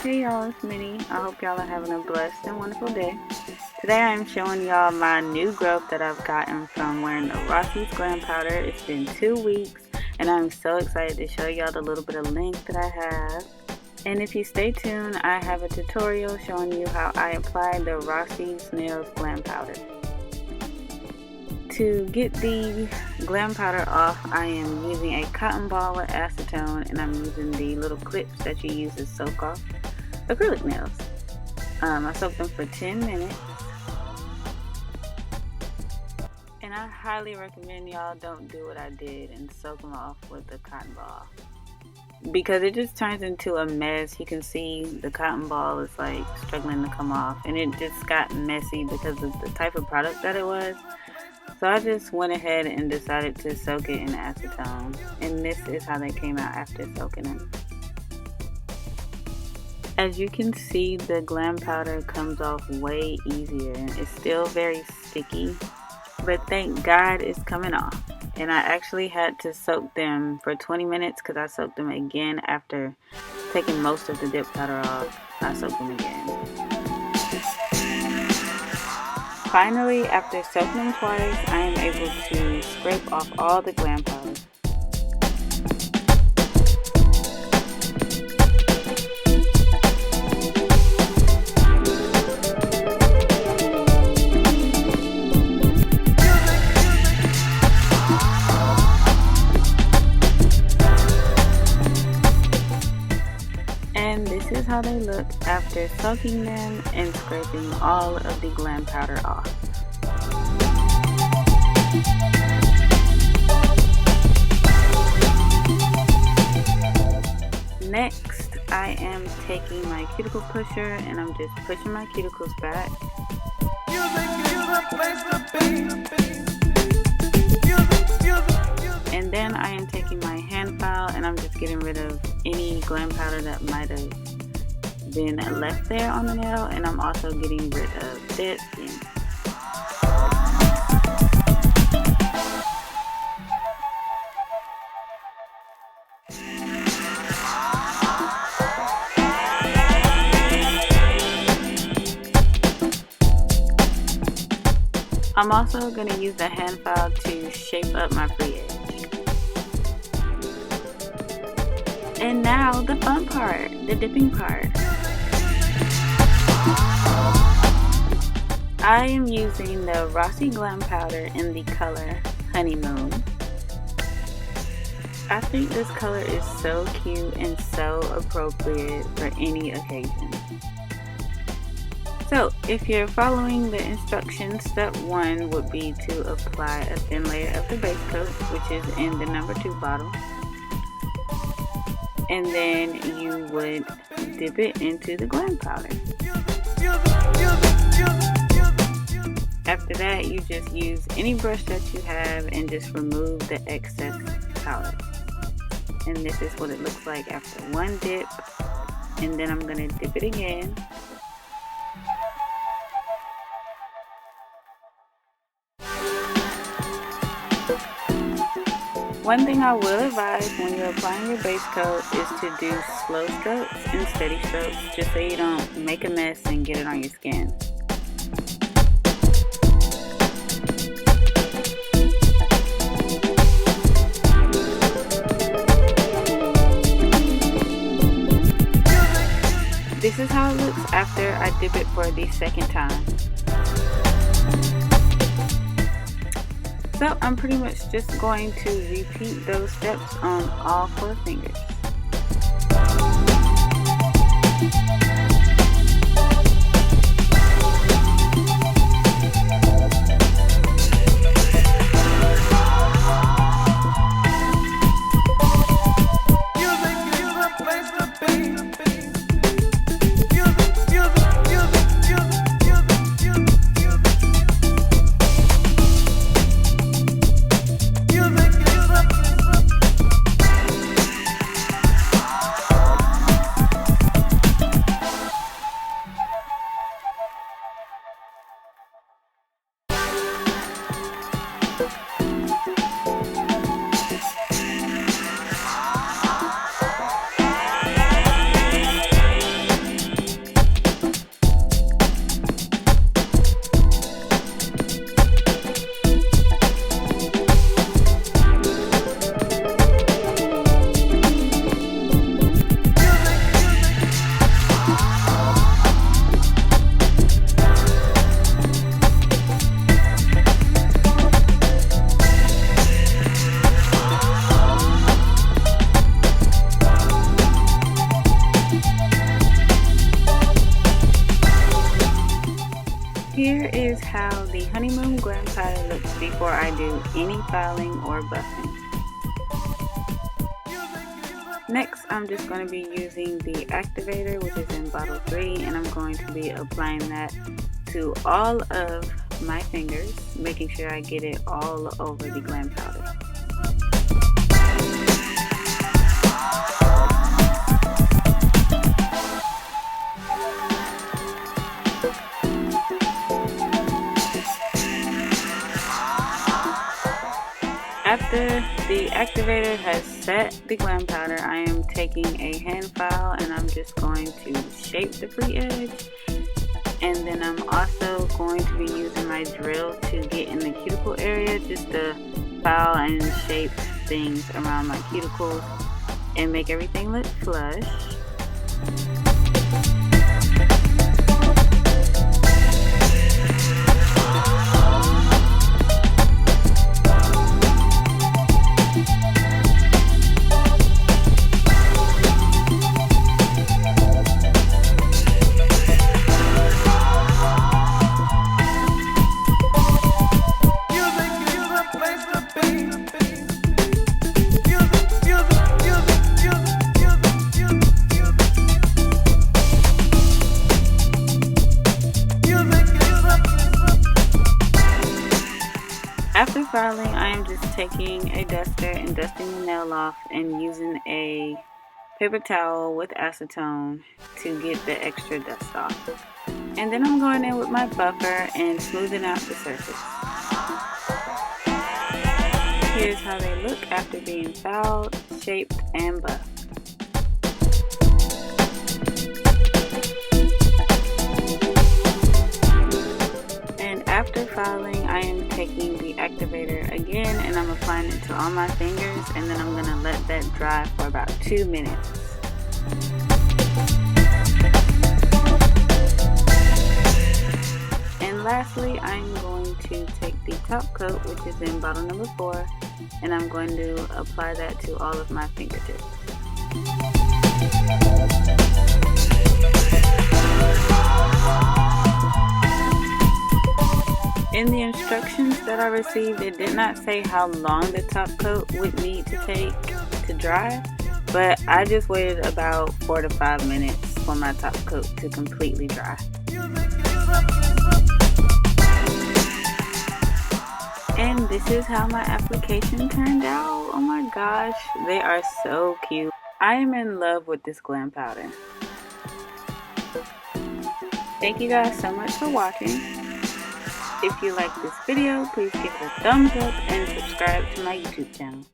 Hey y'all, it's Minnie. I hope y'all are having a blessed and wonderful day. Today I'm showing y'all my new growth that I've gotten from wearing the Rossi Glam Powder. It's been 2 weeks and I'm so excited to show y'all the little bit of length that I have. And if you stay tuned, I have a tutorial showing you how I apply the Rossi Nails Glam Powder. To get the glam powder off, I am using a cotton ball with acetone, and I'm using the little clips that you use to soak off acrylic nails. I soaked them for 10 minutes, and I highly recommend y'all don't do what I did and soak them off with the cotton ball, because it just turns into a mess. You can see the cotton ball is like struggling to come off, and it just got messy because of the type of product that it was. So I just went ahead and decided to soak it in acetone, and this is how they came out after soaking them. As you can see, the glam powder comes off way easier. It's still very sticky, but thank God it's coming off. And I actually had to soak them for 20 minutes because I soaked them again after taking most of the dip powder off. I soaked them again. Finally, after soaking them twice, I am able to scrape off all the glam powder. And this is how they look after soaking them and scraping all of the glam powder off. Next, I am taking my cuticle pusher and I'm just pushing my cuticles back. And then I am taking my hand file and I'm just getting rid of any glam powder that might have been left there on the nail, and I'm also getting rid of dead skin. I'm also going to use the hand file to shape up my free edge. And now the fun part, the dipping part. I am using the Rossi Glam Powder in the color Honeymoon. I think this color is so cute and so appropriate for any occasion. So, if you're following the instructions, step 1 would be to apply a thin layer of the base coat, which is in the number 2 bottle. And then you would dip it into the glam powder. After that, you just use any brush that you have and just remove the excess powder. And this is what it looks like after one dip. And then I'm going to dip it again. One thing I will advise when you're applying your base coat is to do slow strokes and steady strokes, just so you don't make a mess and get it on your skin. This is how it looks after I dip it for the second time. So I'm pretty much just going to repeat those steps on all 4 fingers. here is how the Honeymoon Glam Powder looks before I do any filing or buffing. Next, I'm just going to be using the activator, which is in bottle 3, and I'm going to be applying that to all of my fingers, making sure I get it all over the glam powder. After the activator has set the glam powder, I am taking a hand file and I'm just going to shape the free edge. And then I'm also going to be using my drill to get in the cuticle area, just to file and shape things around my cuticles and make everything look flush. After filing, I am just taking a duster and dusting the nail off and using a paper towel with acetone to get the extra dust off. And then I'm going in with my buffer and smoothing out the surface. Here's how they look after being filed, shaped, and buffed. After filing, I am taking the activator again and I'm applying it to all my fingers, and then I'm going to let that dry for about 2 minutes. And lastly, I'm going to take the top coat, which is in bottle number 4, and I'm going to apply that to all of my fingertips. In the instructions that I received, it did not say how long the top coat would need to take to dry, but I just waited about 4 to 5 minutes for my top coat to completely dry. And this is how my application turned out. Oh my gosh, they are so cute. I am in love with this glam powder. Thank you guys so much for watching. If you like this video, please give it a thumbs up and subscribe to my YouTube channel.